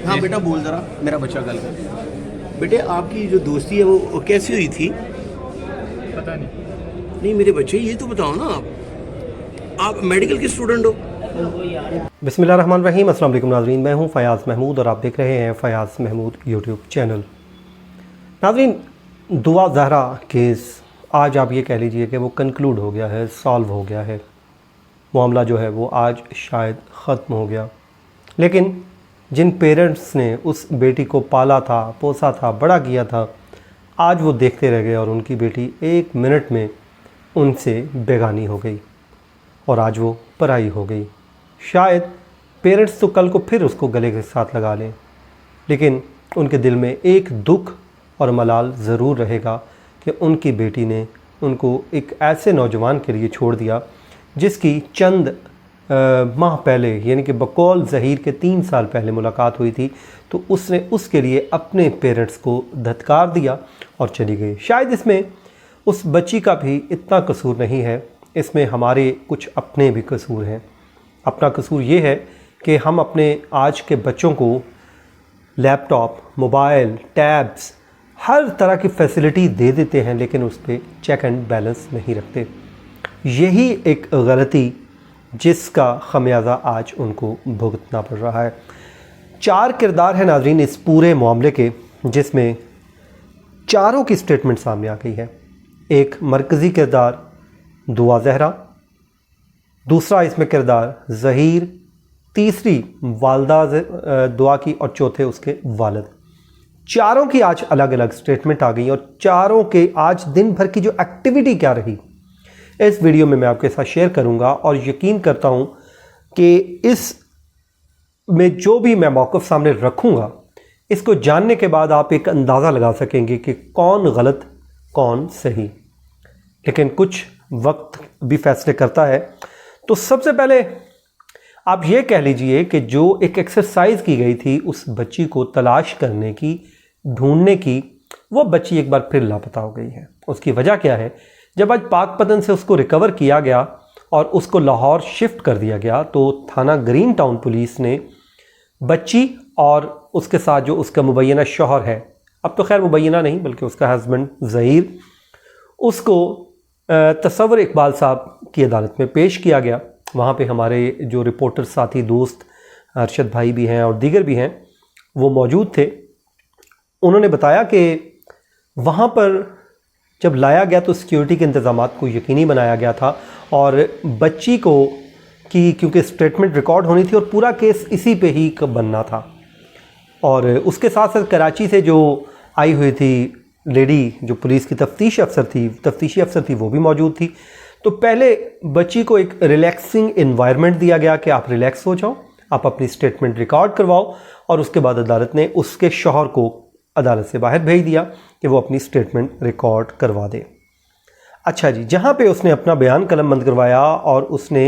हाँ बेटा बोल ज़रा, मेरा बच्चा गल कर। बेटे आपकी जो दोस्ती है वो कैसी हुई थी? पता नहीं। नहीं मेरे बच्चे ये तो बताओ ना, आप मेडिकल के स्टूडेंट हो? बिस्मिल्लाहिर्रहमानिर्रहीम। अस्सलाम वालेकुम नाज़रीन, मैं हूं फ़याज़ महमूद और आप देख रहे हैं फ़याज़ महमूद यूट्यूब चैनल। नाज़रीन, दुआ ज़हरा केस आज आप ये कह लीजिए कि वो कंक्लूड हो गया है, सॉल्व हो गया है। मामला जो है वो आज शायद ख़त्म हो गया, लेकिन जिन पेरेंट्स ने उस बेटी को पाला था, पोसा था, बड़ा किया था, आज वो देखते रह गए और उनकी बेटी एक मिनट में उनसे बेगानी हो गई और आज वो पराई हो गई। शायद पेरेंट्स तो कल को फिर उसको गले के साथ लगा लें, लेकिन उनके दिल में एक दुख और मलाल ज़रूर रहेगा कि उनकी बेटी ने उनको एक ऐसे नौजवान के लिए छोड़ दिया जिसकी चंद माह पहले यानी कि बकौल ज़हीर के 3 साल पहले मुलाकात हुई थी, तो उसने उसके लिए अपने पेरेंट्स को धत्कार दिया और चली गई। शायद इसमें उस बच्ची का भी इतना कसूर नहीं है, इसमें हमारे कुछ अपने भी कसूर हैं। अपना कसूर ये है कि हम अपने आज के बच्चों को लैपटॉप, मोबाइल, टैब्स, हर तरह की फैसिलिटी दे देते हैं, लेकिन उस पर चेक एंड बैलेंस नहीं रखते। यही एक गलती जिसका खमियाजा आज उनको भुगतना पड़ रहा है। 4 किरदार हैं नाज़रीन इस पूरे मामले के, जिसमें चारों की स्टेटमेंट सामने आ गई है। एक मरकज़ी किरदार दुआ ज़हरा, दूसरा इसमें किरदार ज़हीर, तीसरी वालदा दुआ की और चौथे उसके वालिद। चारों की आज अलग अलग स्टेटमेंट आ गई और चारों के आज दिन भर की जो एक्टिविटी क्या रही इस वीडियो में मैं आपके साथ शेयर करूंगा। और यकीन करता हूं कि इस में जो भी मैं मौक़िफ़ सामने रखूंगा, इसको जानने के बाद आप एक अंदाज़ा लगा सकेंगे कि कौन गलत कौन सही। लेकिन कुछ वक्त भी फैसले करता है। तो सबसे पहले आप ये कह लीजिए कि जो एक एक्सरसाइज की गई थी उस बच्ची को तलाश करने की, ढूंढने की, वो बच्ची एक बार फिर लापता हो गई है। उसकी वजह क्या है? जब आज पाकपतन से उसको रिकवर किया गया और उसको लाहौर शिफ्ट कर दिया गया, तो थाना ग्रीन टाउन पुलिस ने बच्ची और उसके साथ जो उसका मुबैना शौहर है, अब तो खैर मुबैना नहीं बल्कि उसका हस्बैंड ज़हीर, उसको तसव्वुर इकबाल साहब की अदालत में पेश किया गया। वहाँ पे हमारे जो रिपोर्टर साथी दोस्त अरशद भाई भी हैं और दीगर भी हैं, वो मौजूद थे। उन्होंने बताया कि वहाँ पर जब लाया गया तो सिक्योरिटी के इंतज़ामात को यकीनी बनाया गया था और बच्ची को की क्योंकि स्टेटमेंट रिकॉर्ड होनी थी और पूरा केस इसी पे ही बनना था। और उसके साथ साथ कराची से जो आई हुई थी लेडी जो पुलिस की तफ्तीशी अफसर थी वो भी मौजूद थी। तो पहले बच्ची को एक रिलैक्सिंग एनवायरनमेंट दिया गया कि आप रिलैक्स हो जाओ, आप अपनी स्टेटमेंट रिकॉर्ड करवाओ, और उसके बाद अदालत ने उसके शौहर को अदालत से बाहर भेज दिया कि वो अपनी स्टेटमेंट रिकॉर्ड करवा दे। अच्छा जी, जहाँ पे उसने अपना बयान कलमबंद करवाया और उसने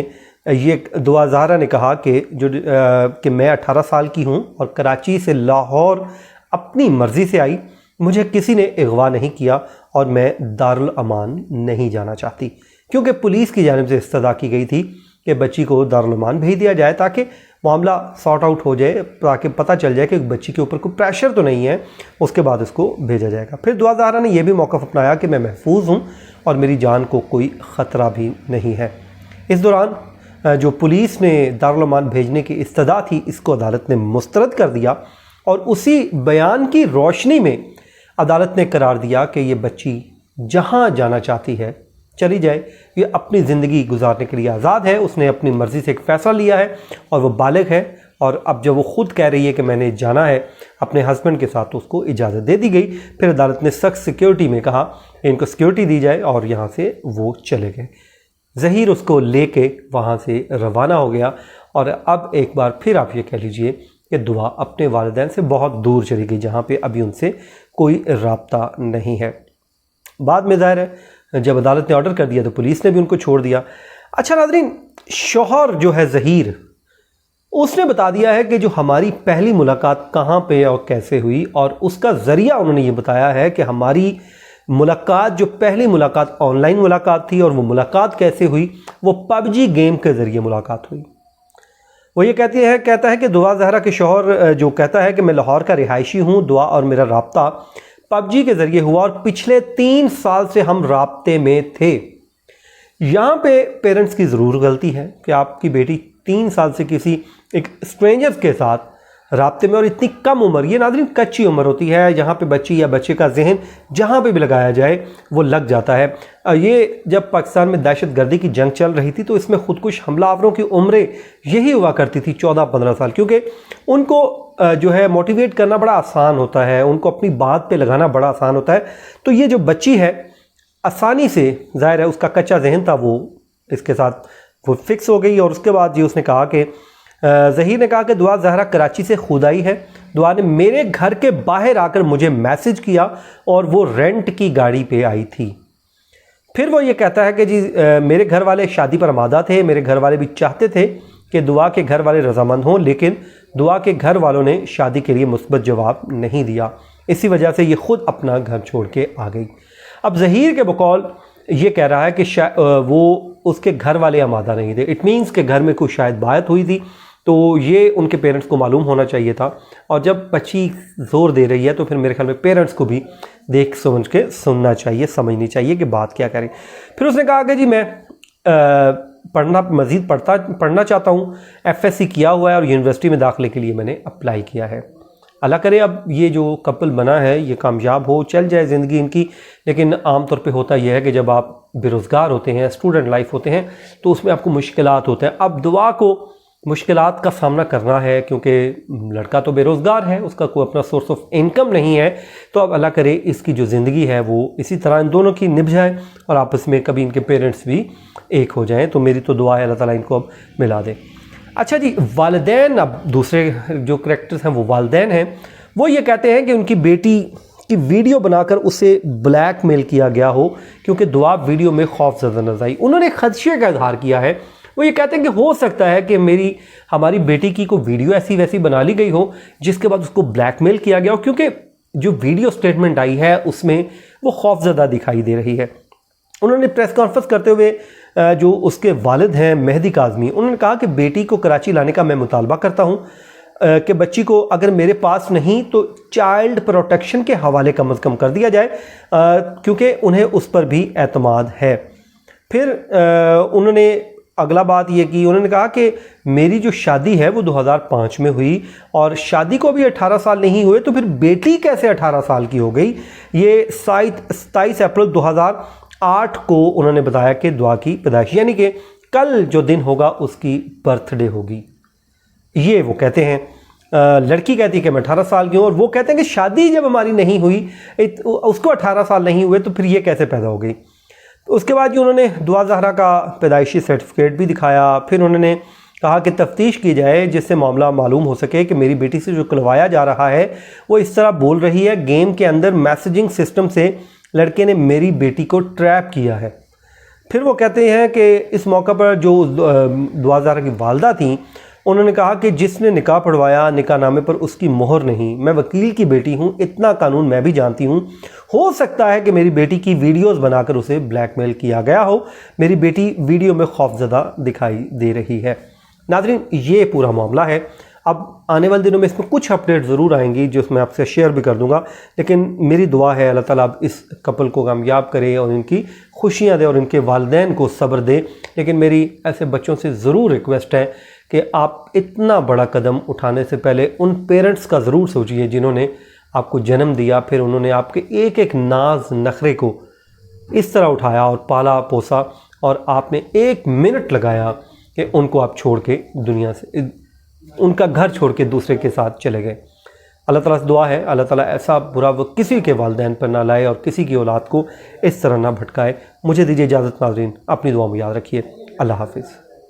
ये दुआ ज़हरा ने कहा कि मैं 18 साल की हूँ और कराची से लाहौर अपनी मर्ज़ी से आई, मुझे किसी ने अगवा नहीं किया और मैं दारुल अमान नहीं जाना चाहती, क्योंकि पुलिस की जानिब से इस्तदा की गई थी कि बच्ची को दारुल अमान भेज दिया जाए ताकि मामला सॉर्ट आउट हो जाए, ताकि पता चल जाए कि बच्ची के ऊपर कोई प्रेशर तो नहीं है, उसके बाद उसको भेजा जाएगा। फिर दुआ ज़हरा ने यह भी मौक़िफ़ अपनाया कि मैं महफूज हूँ और मेरी जान को कोई ख़तरा भी नहीं है। इस दौरान जो पुलिस ने दारुल अमान भेजने की इस्तदा थी, इसको अदालत ने मुस्तरद कर दिया और उसी बयान की रोशनी में अदालत ने करार दिया कि ये बच्ची जहाँ जाना चाहती है चली जाए, ये अपनी ज़िंदगी गुजारने के लिए आज़ाद है, उसने अपनी मर्ज़ी से एक फ़ैसला लिया है और वो बालिग है। और अब जब वो ख़ुद कह रही है कि मैंने जाना है अपने हस्बैंड के साथ, तो उसको इजाज़त दे दी गई। फिर अदालत ने सख्त सिक्योरिटी में कहा कि इनको सिक्योरिटी दी जाए और यहाँ से वो चले गए। ज़हीर उसको ले कर वहाँ से रवाना हो गया और अब एक बार फिर आप ये कह लीजिए कि दुआ अपने वालिदैन से बहुत दूर चली गई, जहाँ पे अभी उनसे कोई राब्ता नहीं है। बाद में ज़ाहिर है जब अदालत ने ऑर्डर कर दिया तो पुलिस ने भी उनको छोड़ दिया। अच्छा नाज़रीन, शौहर जो है ज़हीर, उसने बता दिया है कि जो हमारी पहली मुलाकात कहाँ पे और कैसे हुई, और उसका ज़रिया उन्होंने ये बताया है कि हमारी मुलाकात, जो पहली मुलाकात ऑनलाइन मुलाकात थी, और वो मुलाकात कैसे हुई, वो पबजी गेम के ज़रिए मुलाकात हुई। वो ये कहता है कि दुआ जहरा के शौहर जो कहता है कि मैं लाहौर का रिहायशी हूँ, दुआ और मेरा राब्ता पबजी के ज़रिए हुआ और पिछले 3 साल से हम राब्ते में थे। यहाँ पे पेरेंट्स की ज़रूर गलती है कि आपकी बेटी 3 साल से किसी एक स्ट्रेंजर्स के साथ राब्ते में, और इतनी कम उम्र, ये नाज़रीन कच्ची उम्र होती है जहाँ पे बच्ची या बच्चे का जहन जहाँ पे भी लगाया जाए वो लग जाता है। ये जब पाकिस्तान में दहशतगर्दी की जंग चल रही थी तो इसमें खुदकुश हमलावरों की उम्रें यही हुआ करती थी 14-15 साल, क्योंकि उनको जो है मोटिवेट करना बड़ा आसान होता है, उनको अपनी बात पे लगाना बड़ा आसान होता है। तो ये जो बच्ची है आसानी से, ज़ाहिर है उसका कच्चा जहन था, वो इसके साथ वो फिक्स हो गई। और उसके बाद जी उसने कहा कि ज़हीर ने कहा कि दुआ जहरा कराची से खुद आई है, दुआ ने मेरे घर के बाहर आकर मुझे मैसेज किया और वो रेंट की गाड़ी पे आई थी। फिर वो ये कहता है कि जी मेरे घर वाले शादी पर आमादा थे, मेरे घर वाले भी चाहते थे कि दुआ के घर वाले रजामंद हों, लेकिन दुआ के घर वालों ने शादी के लिए मुस्बत जवाब नहीं दिया, इसी वजह से ये खुद अपना घर छोड़ के आ गई। अब ज़हीर के बकौल ये कह रहा है कि वो उसके घर वाले आमादा नहीं थे, इट मीन्स के घर में कोई शायद बात हुई थी, तो ये उनके पेरेंट्स को मालूम होना चाहिए था। और जब बच्ची ज़ोर दे रही है तो फिर मेरे ख्याल में पेरेंट्स को भी देख समझ के सुनना चाहिए, समझनी चाहिए कि बात क्या करें। फिर उसने कहा कि जी मैं मज़ीद पढ़ना चाहता हूँ, FSC किया हुआ है और यूनिवर्सिटी में दाखिले के लिए मैंने अप्लाई किया है। अल्लाह करे अब ये जो कपल बना है ये कामयाब हो, चल जाए ज़िंदगी इनकी। लेकिन आम तौर पे होता यह है कि जब आप बेरोज़गार होते हैं, स्टूडेंट लाइफ होते हैं, तो उसमें आपको मुश्किलात होते हैं। अब दुआ को मुश्किलात का सामना करना है क्योंकि लड़का तो बेरोज़गार है, उसका कोई अपना सोर्स ऑफ इनकम नहीं है। तो अब अल्लाह करे इसकी जो ज़िंदगी है वो इसी तरह इन दोनों की निभ जाए और आपस में कभी इनके पेरेंट्स भी एक हो जाएं। तो मेरी तो दुआ है अल्लाह ताला इनको अब मिला दे। अच्छा जी, वालिदैन, अब दूसरे जो करैक्टर्स हैं वो वालिदैन हैं। वो ये कहते हैं कि उनकी बेटी की वीडियो बनाकर उसे ब्लैकमेल किया गया हो क्योंकि दुआ वीडियो में खौफज़दा नजर आई। उन्होंने खदशे का इजहार किया है। वो ये कहते हैं कि हो सकता है कि हमारी बेटी की कोई वीडियो ऐसी वैसी बना ली गई हो जिसके बाद उसको ब्लैकमेल किया गया हो, क्योंकि जो वीडियो स्टेटमेंट आई है उसमें वो खौफज़दा दिखाई दे रही है। उन्होंने प्रेस कॉन्फ्रेंस करते हुए जो उसके वालिद हैं मेहदी काज़मी, उन्होंने कहा कि बेटी को कराची लाने का मैं मुतालबा करता हूँ कि बच्ची को अगर मेरे पास नहीं तो चाइल्ड प्रोटेक्शन के हवाले कम अज़ कम कर दिया जाए, क्योंकि उन्हें उस पर भी एतमाद है। फिर उन्होंने अगला बात ये की, उन्होंने कहा कि मेरी जो शादी है वो 2005 में हुई और शादी को भी 18 साल नहीं हुए, तो फिर बेटी कैसे 18 साल की हो गई। ये 27 अप्रैल 2008 को उन्होंने बताया कि दुआ की पैदाइश, यानी कि कल जो दिन होगा उसकी बर्थडे होगी। ये वो कहते हैं, लड़की कहती है कि मैं 18 साल की हूँ और वो कहते हैं कि शादी जब हमारी नहीं हुई, उसको 18 साल नहीं हुए, तो फिर ये कैसे पैदा हो गई। उसके बाद उन्होंने दुआ ज़हरा का पैदाइशी सर्टिफिकेट भी दिखाया। फिर उन्होंने कहा कि तफ्तीश की जाए जिससे मामला मालूम हो सके कि मेरी बेटी से जो करवाया जा रहा है वो इस तरह बोल रही है। गेम के अंदर मैसेजिंग सिस्टम से लड़के ने मेरी बेटी को ट्रैप किया है। फिर वो कहते हैं कि इस मौका पर जो दुआ ज़हरा की वालदा थी, उन्होंने कहा कि जिसने निकाह पढ़वाया निकाह नामे पर उसकी मोहर नहीं, मैं वकील की बेटी हूँ, इतना कानून मैं भी जानती हूँ। हो सकता है कि मेरी बेटी की वीडियोस बनाकर उसे ब्लैकमेल किया गया हो। मेरी बेटी वीडियो में खौफज़दा दिखाई दे रही है। नाज़रीन, ये पूरा मामला है। अब आने वाले दिनों में इसमें कुछ अपडेट ज़रूर आएंगी जो मैं आपसे शेयर भी कर दूंगा, लेकिन मेरी दुआ है अल्लाह ताला अब इस कपल को कामयाब करे और इनकी खुशियाँ दे और इनके वालिदैन को सब्र दे। लेकिन मेरी ऐसे बच्चों से ज़रूर रिक्वेस्ट है कि आप इतना बड़ा कदम उठाने से पहले उन पेरेंट्स का ज़रूर सोचिए जिन्होंने आपको जन्म दिया, फिर उन्होंने आपके एक एक नाज नखरे को इस तरह उठाया और पाला पोसा, और आपने 1 मिनट लगाया कि उनको आप छोड़ के दुनिया से, उनका घर छोड़ के दूसरे के साथ चले गए। अल्लाह ताला से दुआ है अल्लाह ताला ऐसा बुरा वक्त किसी के वालिदैन पर ना लाए और किसी की औलाद को इस तरह ना भटकाए। मुझे दीजिए इजाज़त नाज़रीन, अपनी दुआ में याद रखिए। अल्लाह हाफिज़।